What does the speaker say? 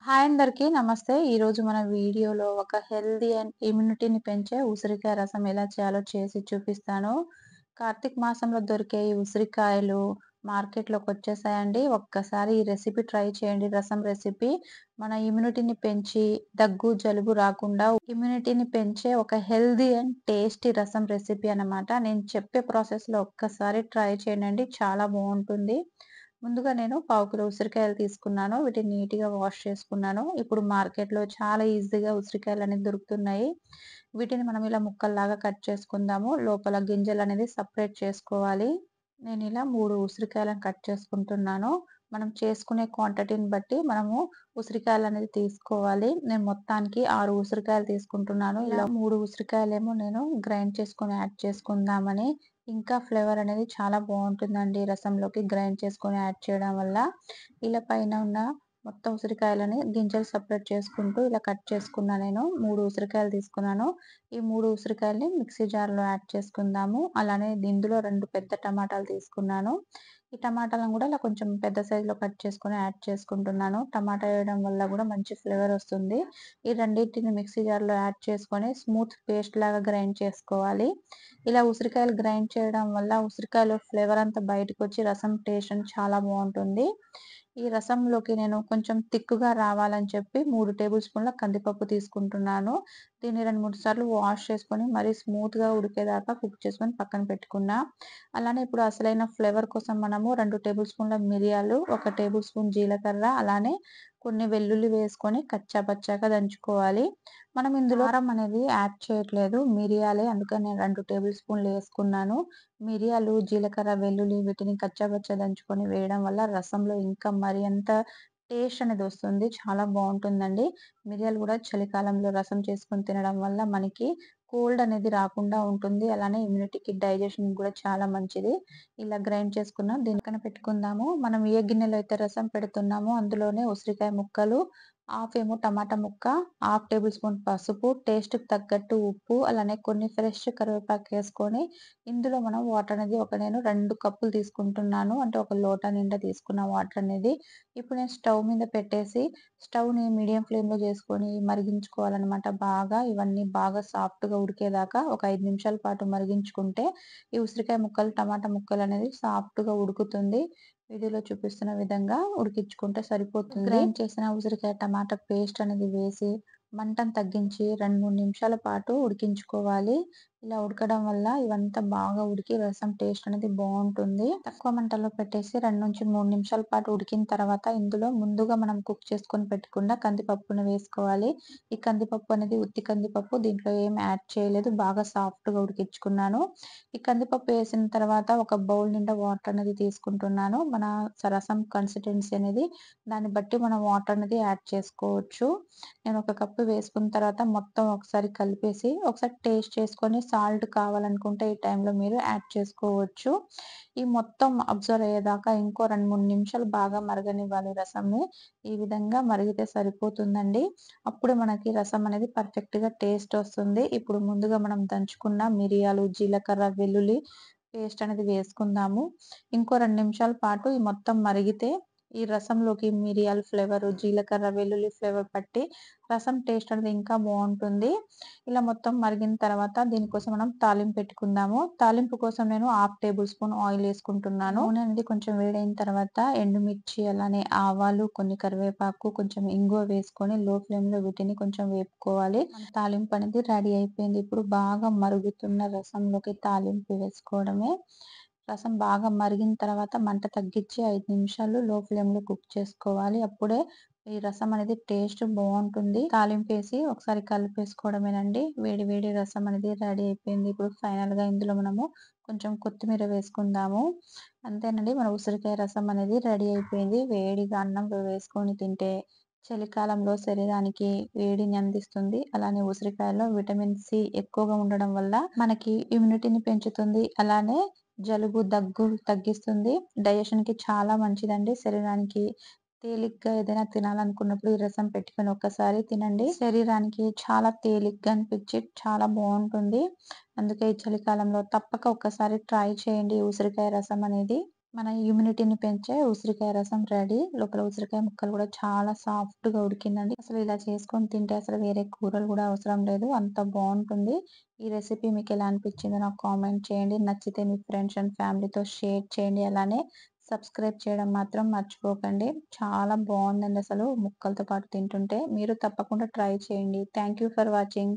Hi అందరికీ నమస్తే. ఈరోజు మన వీడియోలో ఒక హెల్తీ అండ్ ఇమ్యూనిటీని పెంచే ఉసిరికాయ రసం ఎలా చేయాలో చేసి చూపిస్తాను. కార్తీక మాసంలో దొరికే ఈ ఉసిరికాయలు మార్కెట్‌లోకొచ్చేసాయండి. ఒక్కసారి ఈ రెసిపీ ట్రై చేయండి. రసం రెసిపీ మన ఇమ్యూనిటీని పెంచి దగ్గు, జలుబు రాకుండా ఇమ్యూనిటీని పెంచే ఒక హెల్తీ అండ్ టేస్టీ రసం రెసిపీ అన్నమాట. నేను చెప్పే ప్రాసెస్‌లో ఒక్కసారి ట్రై చేయండి. చాలా బావుంటుంది. ముందుగా నేను పావు కిలో ఉసిరికాయలు తీసుకున్నాను. వీటిని నీట్‌గా వాష్ చేసుకున్నాను. ఇప్పుడు మార్కెట్‌లో చాలా ఈజీగా ఉసిరికాయలనేవి దొరుకుతున్నాయి. వీటిని మనం ఇలా ముక్కల్లాగా కట్ చేసుకుందాము. లోపల గింజలనేది సెపరేట్ చేసుకోవాలి. నేనిలా 3 ఉసిరికాయలను కట్ చేసుకుంటున్నాను. మనం చేసుకునే క్వాంటిటీని బట్టి మనము ఉసిరికాయలనేది తీసుకోవాలి. నేను మొత్తానికి 6 ఉసిరికాయలు తీసుకుంటున్నాను. ఇలా 3 ఉసిరికాయలేమో నేను గ్రైండ్ చేసుకొని యాడ్ చేసుకుందామని. ఇంకా ఫ్లేవర్ అనేది చాలా బావుంటుందండి రసంలోకి గ్రైండ్ చేసుకొని యాడ్ చేయడం వల్ల. ఇలా పైన ఉన్న మొత్తం ఉసిరికాయలని గింజలు సెపరేట్ చేసుకుంటూ ఇలా కట్ చేసుకున్నా నేను. 3 ఉసిరికాయలు తీసుకున్నాను. ఈ 3 ఉసిరికాయలని మిక్సీ జార్‌లో యాడ్ చేసుకుందాము. అలానే ఇందులో 2 పెద్ద టమాటాలు తీసుకున్నాను. ఈ టమాటాలను గూడా ఇలా కొంచెం పెద్ద సైజ్‌లో కట్ చేసుకొని యాడ్ చేసుకుంటున్నాను. టమాటా వేయడం వల్ల గూడా మంచి ఫ్లేవర్ వస్తుంది. ఈ రెండిటిని మిక్సీ జార్‌లో యాడ్ చేసుకొని స్మూత్ పేస్ట్ లాగా గ్రైండ్ చేసుకోవాలి. ఇలా ఉసిరికాయలు గ్రైండ్ చేయడం వల్ల ఉసిరికాయలో ఫ్లేవర్ అంతా బయటకొచ్చి రసం టేస్ట్ అనేది చాలా బావుంటుంది. ఈ రసంలోకి నేను కొంచెం థిక్‌గా రావాలని చెప్పి 3 టేబుల్ స్పూన్ల కందిపప్పు తీసుకుంటున్నాను. దీన్ని 2, 3 సార్లు వాష్ చేసుకొని మరీ స్మూత్‌గా ఉడికేదాకా కుక్ చేసుకొని పక్కన పెట్టుకున్నా. అలానే ఇప్పుడు అసలైన ఫ్లేవర్ కోసం మనము 2 టేబుల్ స్పూన్ల మిరియాలు, 1 టేబుల్ స్పూన్ జీలకర్ర, అలానే కొన్ని వెల్లుల్లి వేసుకొని కచ్చా పచ్చాగా దంచుకోవాలి. మనం ఇందులో కారం అనేది యాడ్ చేయట్లేదు. మిరియాలే అందుకని నేను 2 టేబుల్ స్పూన్‌లేసుకున్నాను. మిరియాలు, జీలకర్ర, వెల్లుల్లి వీటిని కచ్చా పచ్చా దంచుకొని వేయడం వల్ల రసంలో ఇంకా మరి అంత టేస్ట్ అనేది వస్తుంది. చాలా బావుంటుందండి. మిరియాలు గూడా చలికాలంలో రసం చేసుకొని తినడం వల్ల మనకి కోల్డ్ అనేది రాకుండా ఉంటుంది. అలానే ఇమ్యూనిటీకి, డైజెషన్‌కి గూడా చాలా మంచిది. ఇలా గ్రైండ్ చేసుకున్నాం. దీన్ని పక్కన పెట్టుకుందాము. మనం ఏ గిన్నెలో అయితే రసం పెడుతున్నామో అందులోనే ఉసిరికాయ ముక్కలు, హాఫ్ ఏమో టమాటా ముక్క, హాఫ్ టేబుల్ స్పూన్ పసుపు, టేస్ట్‌కి తగ్గట్టు ఉప్పు, అలానే కొన్ని ఫ్రెష్ కరివేపాకేసుకొని ఇందులో మనం వాటర్ అనేది నేను 2 కప్పులు తీసుకుంటున్నాను. అంటే ఒక లోటా నిండా తీసుకున్న వాటర్ అనేది. ఇప్పుడు నేను స్టవ్ మీద పెట్టేసి స్టవ్‌ని మీడియం ఫ్లేమ్‌లో చేసుకొని మరిగించుకోవాలనమాట బాగా. ఇవన్నీ బాగా సాఫ్ట్‌గా ఉడికేదాకా ఒక 5 నిమిషాల పాటు మరిగించుకుంటే ఈ ఉసిరికాయ ముక్కలు, టమాటా ముక్కలనేది సాఫ్ట్‌గా ఉడుకుతుంది. వీడియోలో చూపిస్తున్న విధంగా ఉడికించుకుంటే సరిపోతుంది. గ్రైండ్ చేసిన ఉసిరికాయ, టమాటా పేస్ట్ అనేది వేసి మంటను తగ్గించి 2, 3 నిమిషాల పాటు ఉడికించుకోవాలి. ఇలా ఉడకడం వల్ల ఇవంతా బాగా ఉడికి రసం టేస్ట్ అనేది బావుంటుంది. తక్కువ మంటలో పెట్టేసి 2-3 నిమిషాల పాటు ఉడికిన తర్వాత ఇందులో ముందుగా మనం కుక్ చేసుకొని పెట్టుకున్న కందిపప్పుని వేసుకోవాలి. ఈ కందిపప్పు అనేది ఉత్తి కందిపప్పు. దీంట్లో ఏం యాడ్ చేయలేదు. బాగా సాఫ్ట్‌గా ఉడికించుకున్నాను. ఈ కందిపప్పు వేసిన తర్వాత ఒక బౌల్ నిండా వాటర్ అనేది తీసుకుంటున్నాను. మన రసం కన్సిస్టెన్సీ అనేది దాన్ని బట్టి మనం వాటర్ అనేది యాడ్ చేసుకోవచ్చు. నేను ఒక కప్పు వేసుకున్న తర్వాత మొత్తం ఒకసారి కలిపేసి ఒకసారి టేస్ట్ చేసుకొని సాల్ట్ కావాలనుకుంటే ఈ టైంలో మీరు యాడ్ చేసుకోవచ్చు. ఈ మొత్తం అబ్జర్వ్ అయ్యేదాకా ఇంకో 2, 3 నిమిషాలు బాగా మరగనివ్వాలి రసంని. ఈ విధంగా మరిగితే సరిపోతుందండి. అప్పుడే మనకి రసం అనేది పర్ఫెక్ట్‌గా టేస్ట్ వస్తుంది. ఇప్పుడు ముందుగా మనం దంచుకున్న మిరియాలు, జీలకర్ర, వెల్లుల్లి పేస్ట్ అనేది వేసుకుందాము. ఇంకో 2 నిమిషాల పాటు ఈ మొత్తం మరిగితే ఈ రసంలోకి మిరియాల ఫ్లేవరు, జీలకర్ర, వెల్లుల్లి ఫ్లేవర్ పట్టి రసం టేస్ట్ అనేది ఇంకా బావుంటుంది. ఇలా మొత్తం మరిగిన తర్వాత దీనికోసం మనం తాలింపు పెట్టుకుందాము. తాలింపు కోసం నేను హాఫ్ టేబుల్ స్పూన్ ఆయిల్ ఏసుకుంటున్నాను. నూనె అనేది కొంచెం వేడైన తర్వాత ఎండుమిర్చి, అలానే ఆవాలు, కొన్ని కరివేపాకు, కొంచెం ఇంగువ వేసుకొని లో ఫ్లేమ్‌లో వీటిని కొంచెం వేపుకోవాలి. మన తాలింపు అనేది రెడీ అయిపోయింది. ఇప్పుడు బాగా మరుగుతున్న రసంలోకి తాలింపు వేసుకోవడమే. రసం బాగా మరిగిన తర్వాత మంట తగ్గించి 5 నిమిషాలు లో ఫ్లేమ్‌లో కుక్ చేసుకోవాలి. అప్పుడే ఈ రసం అనేది టేస్ట్ బావుంటుంది. తాలింపేసి ఒకసారి కలిపేసుకోవడమేనండి. వేడి వేడి రసం అనేది రెడీ అయిపోయింది. ఇప్పుడు ఫైనల్‌గా ఇందులో మనము కొంచెం కొత్తిమీర వేసుకుందాము. అంతేనండి మన ఉసిరికాయ రసం అనేది రెడీ అయిపోయింది. వేడిగా అన్నంలో వేసుకొని తింటే చలికాలంలో శరీరానికి వేడిని అందిస్తుంది. అలానే ఉసిరికాయలో విటమిన్ సి ఎక్కువగా ఉండడం వల్ల మనకి ఇమ్యూనిటీని పెంచుతుంది. అలానే జలుబు, దగ్గు తగ్గిస్తుంది. డైజెషన్‌కి చాలా మంచిదండి. శరీరానికి తేలిగ్గా ఏదైనా తినాలనుకున్నప్పుడు ఈ రసం పెట్టుకొని ఒక్కసారి తినండి. శరీరానికి చాలా తేలిగ్గా అనిపించి చాలా బావుంటుంది. అందుకే ఈ చలికాలంలో తప్పక ఒక్కసారి ట్రై చేయండి ఈ ఉసిరికాయ రసం అనేది. మన ఇమ్యూనిటీని పెంచే ఉసిరికాయ రసం రెడీ. లోపల ఉసిరికాయ ముక్కలు గూడా చాలా సాఫ్ట్‌గా ఉడికిందండి. అసలు ఇలా చేసుకొని తింటే అసలు వేరే కూరలు గూడా అవసరం లేదు. అంత బావుంటుంది. ఈ రెసిపీ మీకెలా అనిపిచ్చిందో నాకు కామెంట్ చేయండి. నచ్చితే మీ ఫ్రెండ్స్ అండ్ ఫ్యామిలీతో షేర్ చేయండి. అలానే సబ్స్క్రైబ్ చేయడం మాత్రం మర్చిపోకండి. చాలా బావుందండి అసలు ముక్కలతో పాటు తింటుంటే. మీరు తప్పకుండా ట్రై చేయండి. Thank you for watching.